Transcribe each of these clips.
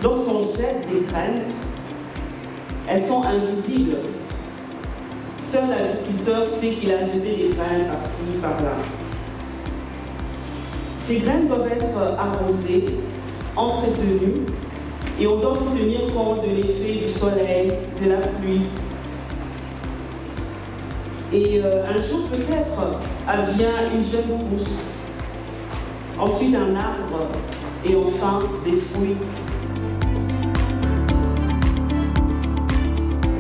Lorsqu'on jette des graines, elles sont invisibles. Seul l'agriculteur sait qu'il a jeté des graines par-ci, par-là. Ces graines doivent être arrosées, entretenues, et on doit aussi tenir compte de l'effet du soleil, de la pluie. Et un jour peut-être advient une jeune pousse, ensuite un arbre et enfin des fruits.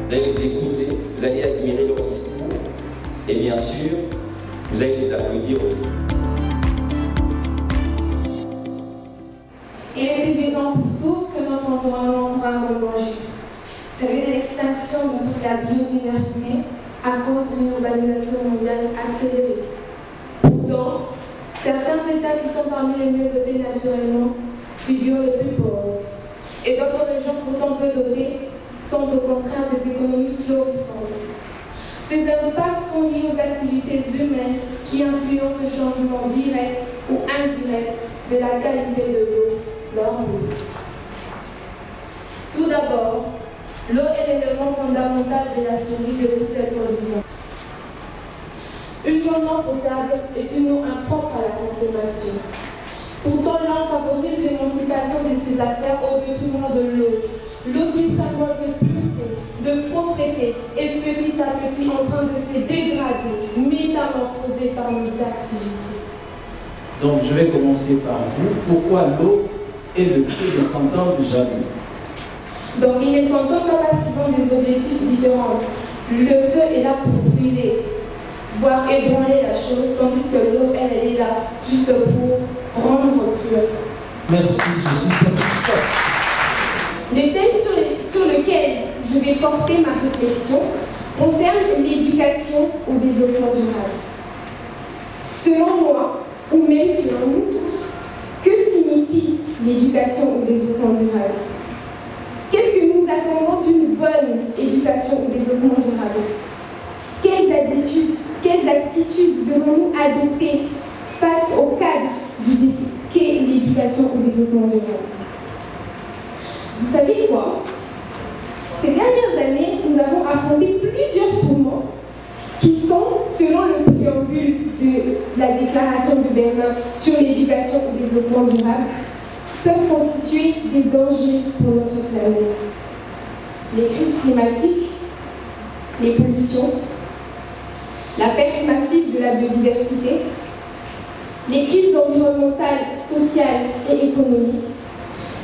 Vous allez les écouter, vous allez admirer leur discours et bien sûr, vous allez les applaudir aussi. Il est évident pour tous que notre environnement court un grand danger, celui de l'extinction de toute la biodiversité à cause d'une urbanisation mondiale accélérée. Pourtant, certains États qui sont parmi les mieux dotés naturellement figurent les plus pauvres, et d'autres régions pourtant peu dotées sont au contraire des économies florissantes. Ces impacts sont liés aux activités humaines qui influencent le changement direct ou indirect de la qualité de l'eau lors de l'eau. Tout d'abord, l'eau est l'élément fondamental de la survie de tout être vivant. Une eau non potable est une eau impropre à la consommation. Pourtant, l'homme favorise l'émancipation de ses affaires au détriment de l'eau. L'eau qui est symbole de pureté, de propreté, est petit à petit en train de se dégrader, métamorphosée par nos activités. Donc, je vais commencer par vous. Pourquoi l'eau est le fait des centaines de jaloux? Donc, ils ne s'entendent pas parce qu'ils ont des objectifs différents. Le feu est là pour brûler, voire ébranler la chose, tandis que l'eau, elle est là juste pour rendre pure. Merci, je suis satisfait. Le thème sur lequel je vais porter ma réflexion concerne l'éducation au développement durable. Selon moi, ou même selon nous tous, que signifie l'éducation au développement durable? Qu'est-ce que nous attendons d'une bonne éducation au développement durable? Quelles attitudes devons-nous adopter face au cadre qu'est l'éducation au développement durable? Vous savez quoi? Ces dernières années, nous avons affronté plusieurs tourments qui sont, selon le préambule de la déclaration de Berlin sur l'éducation au développement durable, peuvent constituer des dangers pour notre planète. Les crises climatiques, les pollutions, la perte massive de la biodiversité, les crises environnementales, sociales et économiques.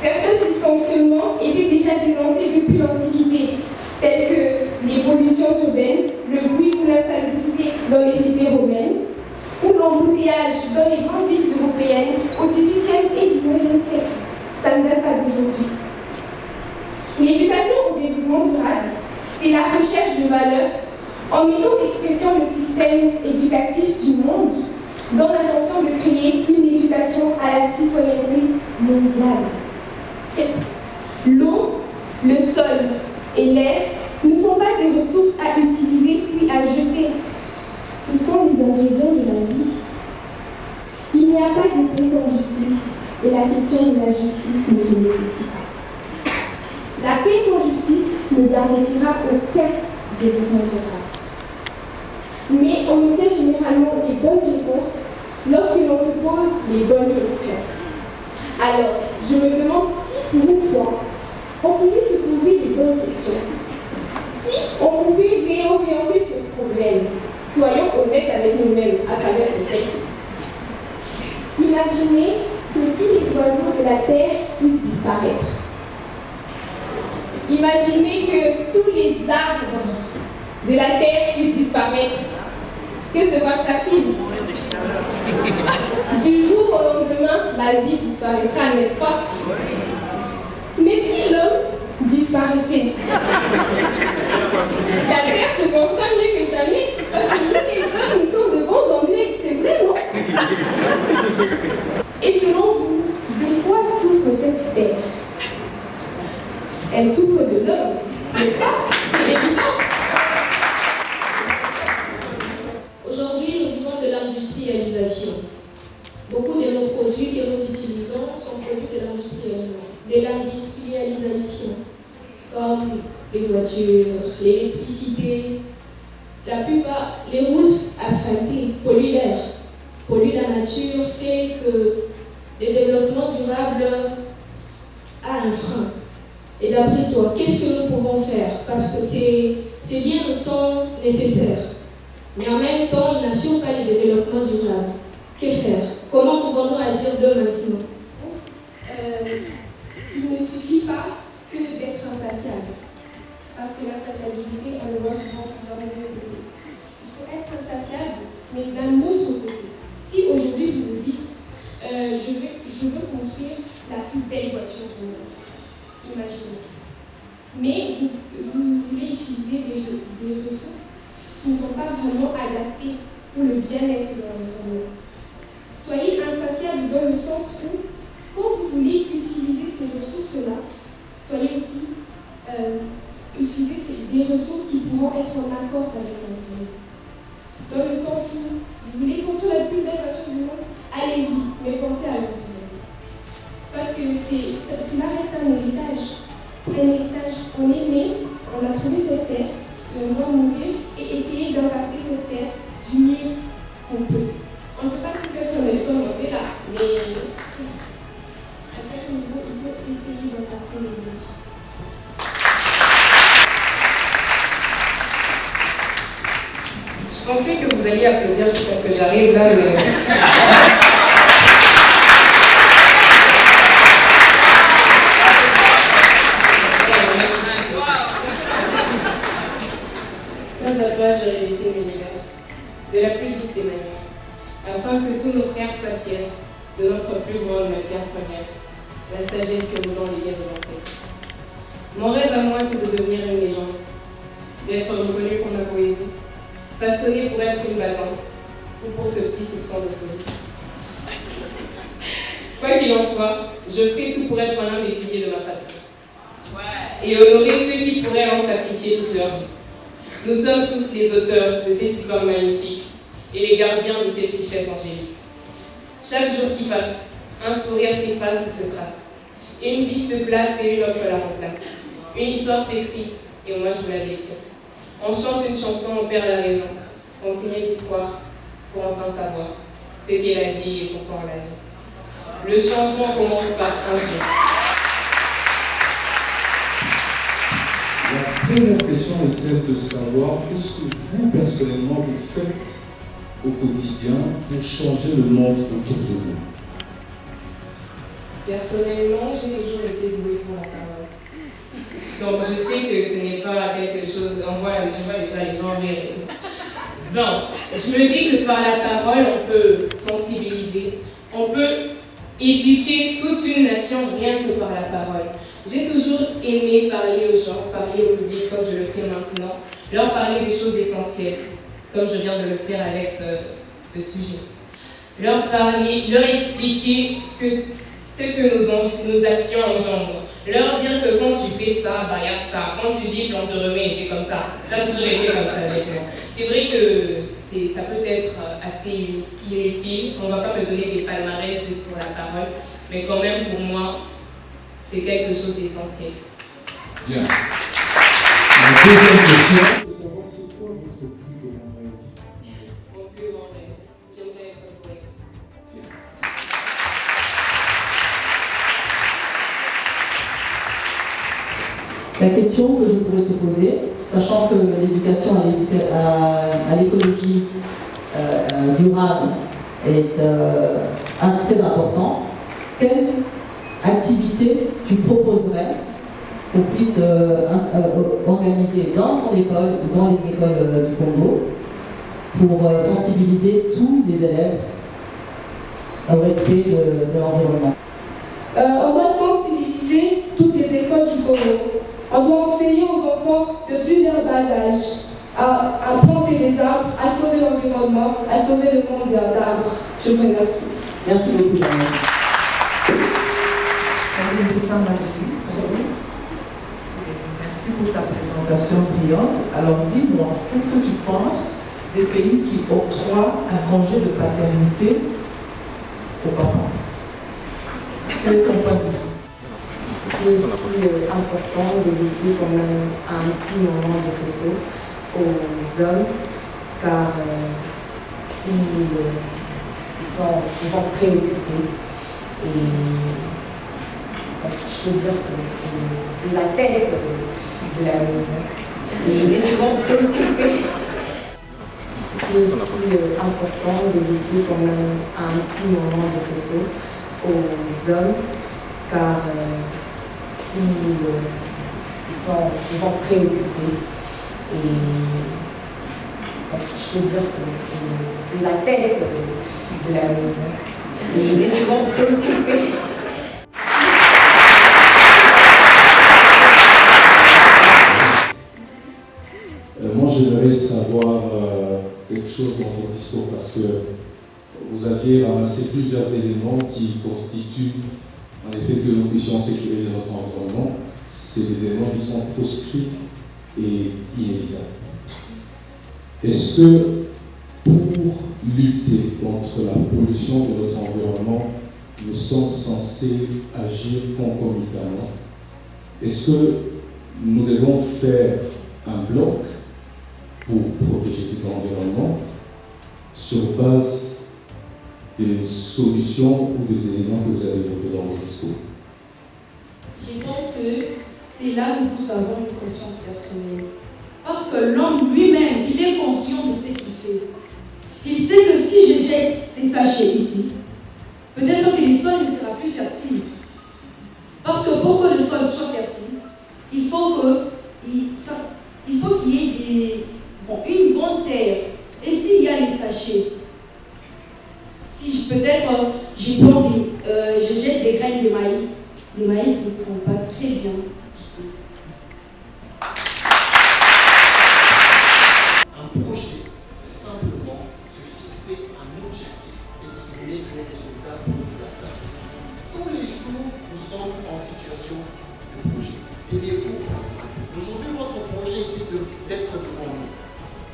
Certains dysfonctionnements étaient déjà dénoncés depuis l'Antiquité, tels que les pollutions urbaines, le bruit ou l'insalubrité dans les cités romaines, ou l'embouteillage dans les grandes villes européennes au XVIIIe et XIXe siècle. Ça ne date pas d'aujourd'hui. L'éducation au développement durable, c'est la recherche de valeurs en mettant l'expression le système éducatif du monde dans l'intention de créer une éducation à la citoyenneté mondiale. L'eau, le sol et l'air ne sont pas des ressources à utiliser puis à jeter. Ce sont les ingrédients de la vie. Il n'y a pas de paix sans justice et la question de la justice ne se négocie pas. La paix sans justice ne garantira aucun développement durable. Mais on obtient généralement les bonnes réponses lorsque l'on se pose les bonnes questions. Alors, je me demande si pour une fois, on pouvait se poser les bonnes questions. Si on pouvait réorienter ce problème, soyons honnêtes avec nous-mêmes à travers ce texte. Imaginez que tous les oiseaux de la Terre puissent disparaître. Imaginez que tous les arbres de la Terre puissent disparaître. Que se passera-t-il? Du jour au lendemain, la vie disparaîtra, n'est-ce pas? Mais si l'homme disparaissait, la Terre se portera mieux que jamais, parce que nous les hommes, nous sommes de bons anglais, c'est vrai, non? Et selon vous, de quoi souffre cette Terre? Elle souffre de l'homme, n'est-ce pas? C'est évident. Aujourd'hui, nous vivons de l'industrialisation. Beaucoup de nos produits que nous utilisons sont produits de l'industrialisation. de l'industrialisation, comme les voitures, l'électricité. La plupart, les routes asphaltées polluent l'air, polluent la nature, fait que le développement durable a un frein. Et d'après toi, qu'est-ce que nous pouvons faire? Parce que ces biens nous sont nécessaires. Mais en même temps, ils n'assurent pas le développement durable. Que faire? Comment pouvons-nous agir de maintenant? Il ne suffit pas que d'être insatiable. Parce que la satiabilité, on le voit souvent sur un mauvais côté. Il faut être insatiable, mais d'un autre côté. Si aujourd'hui vous vous dites, je veux construire la plus belle voiture du monde, imaginez. Mais vous voulez utiliser des ressources qui ne sont pas vraiment adaptées pour le bien-être de l'environnement. Soyez insatiable dans le sens où, quand vous voulez utiliser ces ressources-là, soyez aussi utiliser des ressources qui pourront être en accord avec l'environnement. Dans le sens où vous voulez construire la plus belle voiture du monde, allez-y, mais pensez à l'environnement. Parce que cela reste un héritage. Un héritage, on est né, on a trouvé cette terre, et on doit mourir et essayer d'impacter cette terre du mieux qu'on peut. On ne peut pas tout être médecin, on est là, mais à chaque niveau, il faut essayer d'impacter les autres. Je pensais que vous alliez applaudir jusqu'à ce que j'arrive là. Grâce à toi, j'ai réussi l'univers de la plus douce des manières, afin que tous nos frères soient fiers de notre plus grande matière première, la sagesse que vous enlevez vos ancêtres. Mon rêve à moi, c'est de devenir une légende, d'être reconnu pour ma poésie, façonné pour être une battante, ou pour ce petit soupçon de folie. Quoi qu'il en soit, je ferai tout pour être l'un des piliers de ma patrie. Et honorer ceux qui pourraient en sacrifier toute leur vie. Nous sommes tous les auteurs de cette histoire magnifique et les gardiens de cette richesse angélique. Chaque jour qui passe, un sourire s'efface ou se trace. Une vie se place et une autre la remplace. Une histoire s'écrit et moi je la décris. On chante une chanson, on perd la raison. Continuez d'y croire pour enfin savoir ce qu'est la vie et pourquoi on la vit. Le changement commence par un jour. La première question est celle de savoir qu'est-ce que vous, personnellement, vous faites au quotidien pour changer le monde autour de vous. Personnellement, j'ai toujours été douée pour la parole. Donc je sais que ce n'est pas quelque chose, je vois déjà les gens rire. Non, je me dis que par la parole, on peut sensibiliser, on peut éduquer toute une nation rien que par la parole. J'ai toujours aimé parler aux gens, parler au public comme je le fais maintenant, leur parler des choses essentielles, comme je viens de le faire avec ce sujet. Leur parler, leur expliquer ce que nos actions engendrent. Leur dire que quand tu fais ça, bah y a ça. Quand tu gifles, on te remet, c'est comme ça. Ça a toujours été comme ça avec moi. C'est vrai que ça peut être assez inutile. On ne va pas me donner des palmarès juste pour la parole. Mais quand même, pour moi, c'est quelque chose d'essentiel. Bien. La deuxième question, je veux savoir c'est quoi votre plus grand rêve? Mon plus grand rêve, j'aimerais être poète. La question que je pourrais te poser, sachant que l'éducation à l'écologie durable est très important, quelle activité tu proposerais qu'on puisse organiser dans ton école ou dans les écoles du Congo pour sensibiliser tous les élèves au respect de l'environnement? On doit sensibiliser toutes les écoles du Congo. On doit enseigner aux enfants depuis leur bas âge à planter des arbres, à sauver l'environnement, à sauver le monde d'arbres. Je vous remercie. Merci beaucoup, Daniel. Merci pour ta présentation brillante. Alors dis-moi, qu'est-ce que tu penses des pays qui octroient un congé de paternité aux parents? Quel est ton point de vue? c'est aussi important de laisser quand même un petit moment de repos aux hommes, car ils sont souvent préoccupés. Et je peux dire que c'est la tête de la maison. Et il est souvent préoccupé. C'est aussi important de laisser quand même un petit moment de repos aux hommes, car ils sont souvent préoccupés. Et je peux dire que c'est la tête de la maison. Et il est souvent préoccupé. Moi, j'aimerais savoir quelque chose dans votre discours parce que vous aviez ramassé plusieurs éléments qui constituent en effet que nous puissions sécuriser notre environnement. C'est des éléments qui sont proscrits et inévitables. Est-ce que pour lutter contre la pollution de notre environnement, nous sommes censés agir concomitamment? Est-ce que nous devons faire un bloc pour protéger cet environnement sur base des solutions ou des éléments que vous avez évoqués dans votre discours? Je pense que c'est là où nous avons une conscience personnelle. Parce que l'homme lui-même, il est conscient de ce qu'il fait. Il sait que si je jette ces sachets ici, peut-être que le sol ne sera plus fertile. Parce que pour que le sol soit fertile, il faut qu'il y ait une bonne terre. Et s'il y a les sachets, si peut-être je jette des graines de maïs, le maïs ne prend pas très bien. Un projet, c'est simplement se fixer un objectif et stimuler les résultats pour la tâche. Tous les jours, nous sommes en situation de projet. Aimez-vous, par exemple. Aujourd'hui, votre projet est d'être devant nous.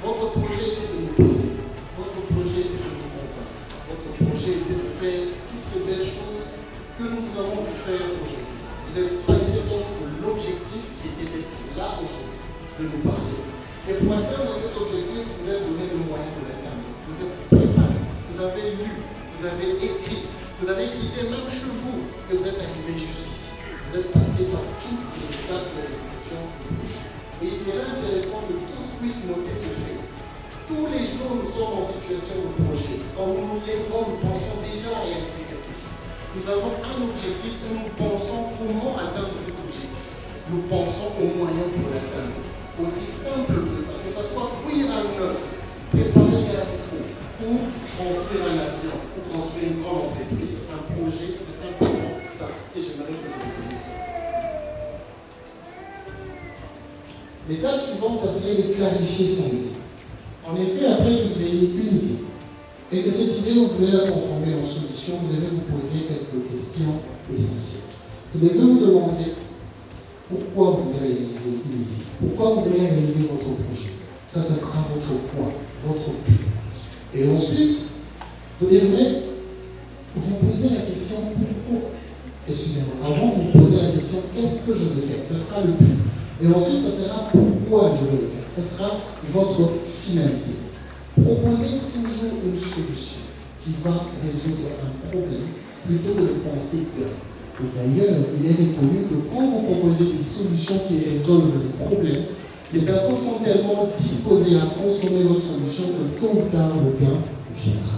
Votre projet est de nous parler. Votre projet est de nous convaincre. Votre projet est de faire toutes ces belles choses que nous avons pu faire aujourd'hui. Vous êtes passé donc l'objectif qui était d'être là aujourd'hui, de nous parler. Et pour atteindre cet objectif, vous avez donné le moyen de l'atteindre. Vous êtes préparé, vous avez lu, vous avez écrit, vous avez quitté même chez vous et vous êtes arrivé jusqu'ici. Vous êtes passé par toutes les étapes de réalisation du projet. Et il serait intéressant que tous puissent noter ce fait. Tous les jours, nous sommes en situation de projet. Quand nous nous lèvons, nous pensons déjà à réaliser quelque chose. Nous avons un objectif et nous pensons comment atteindre cet objectif. Nous pensons aux moyens pour l'atteindre. Aussi simple que ça soit cuire un œuf, préparer un haricot, ou construire un avion, ou construire une grande entreprise. Un projet, c'est simplement ça. Et j'aimerais que vous le connaissiez. L'étape suivante, ça serait de clarifier son idée. En effet, après que vous ayez une idée, et que cette idée, vous voulez la transformer en solution, vous devez vous poser quelques questions essentielles. Vous devez vous demander pourquoi vous voulez réaliser une idée, pourquoi vous voulez réaliser votre projet. Ça sera votre point, votre but. Et ensuite, vous devrez vous poser la question pourquoi. Excusez-moi, avant vous poser la question qu'est-ce que je veux faire, ça sera le but. Et ensuite, ça sera pourquoi je veux le faire. Ça sera votre finalité. Proposez toujours une solution qui va résoudre un problème plutôt que de penser que. Et d'ailleurs, il est reconnu que quand vous proposez des solutions qui résolvent les problèmes, les personnes sont tellement disposées à consommer votre solution que tôt ou tard, le gain viendra.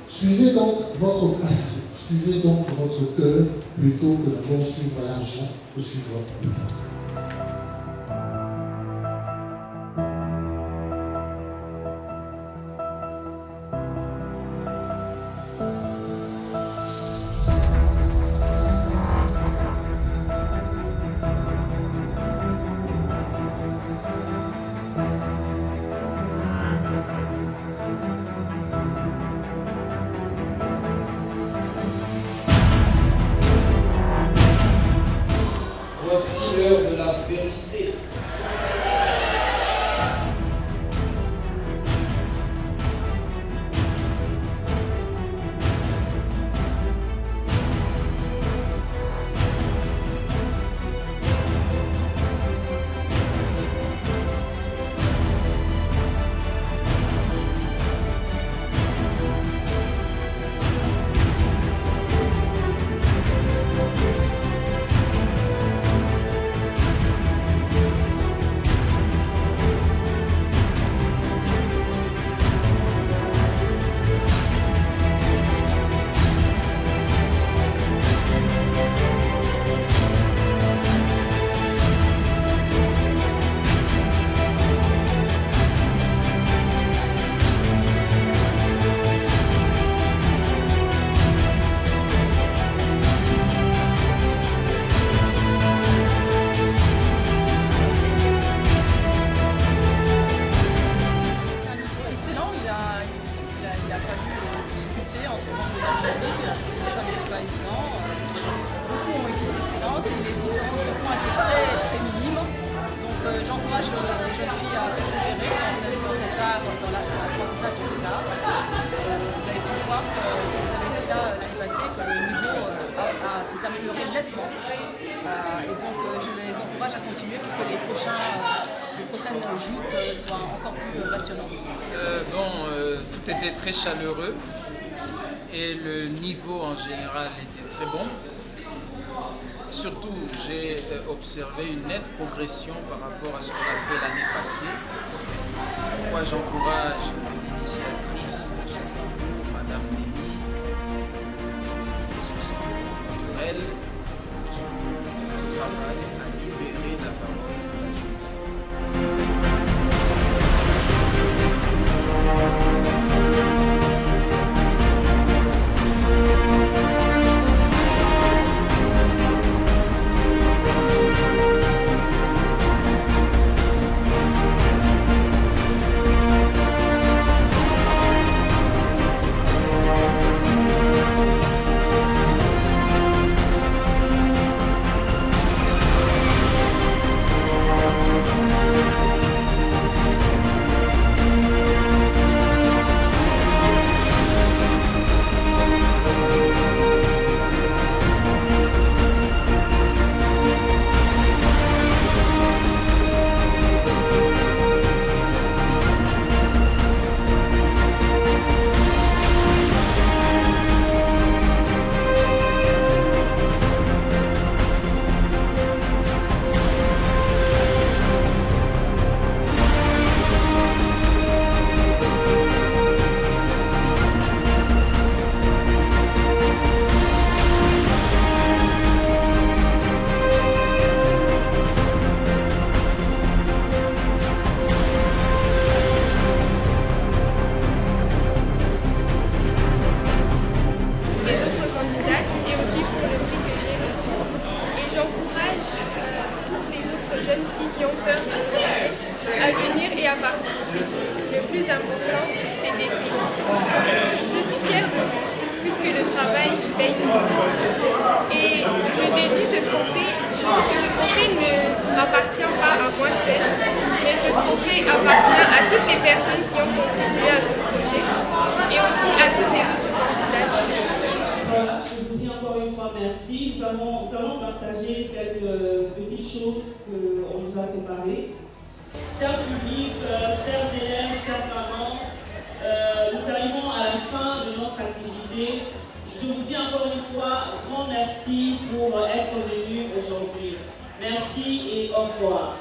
Suivez donc votre passion, suivez donc votre cœur plutôt que d'abord suivre l'argent ou suivre le temps. Voici l'heure de la vérité. j'encourage ces jeunes filles à persévérer dans cet art, dans l'apprentissage de cet art. Vous avez pu voir que si vous avez été là l'année passée, que le niveau s'est amélioré nettement. Et donc je les encourage à continuer pour que les prochaines joutes soient encore plus passionnantes. Tout était très chaleureux et le niveau en général était très bon. Surtout, j'ai observé une nette progression par rapport à ce qu'on a fait l'année passée. C'est pourquoi j'encourage l'initiatrice de ce concours, Madame Denis, et son centre culturel, qui travaille à libérer la parole de la jeune fille. jeunes filles qui ont peur de se lancer à venir et à participer. Le plus important, c'est d'essayer. Je suis fière de moi, puisque le travail il paye tout. Et je dédie ce trophée, je trouve que ce trophée ne m'appartient pas à moi seule, mais ce trophée appartient à toutes les personnes qui ont contribué à ce projet et aussi à toutes les autres candidates. Voilà, je vous dis encore une fois merci. Nous allons partager quelques petites choses qu'on nous a préparées. Cher public, chers élèves, chers parents, nous arrivons à la fin de notre activité. Je vous dis encore une fois, grand merci pour être venus aujourd'hui. Merci et au revoir.